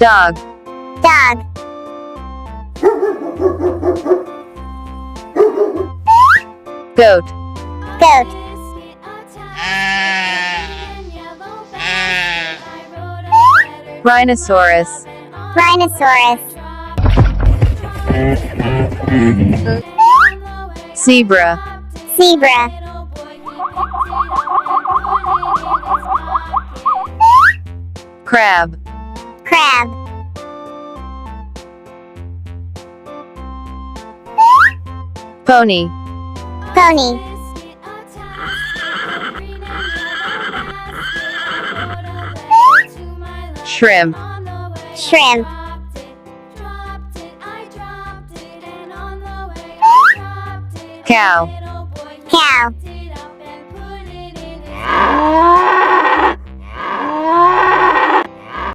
Dog. Dog. Goat. Goat. Rhinoceros. Rhinoceros. Zebra. Zebra. Crab. Crab. Pony. Pony. Shrimp. Shrimp. Cow.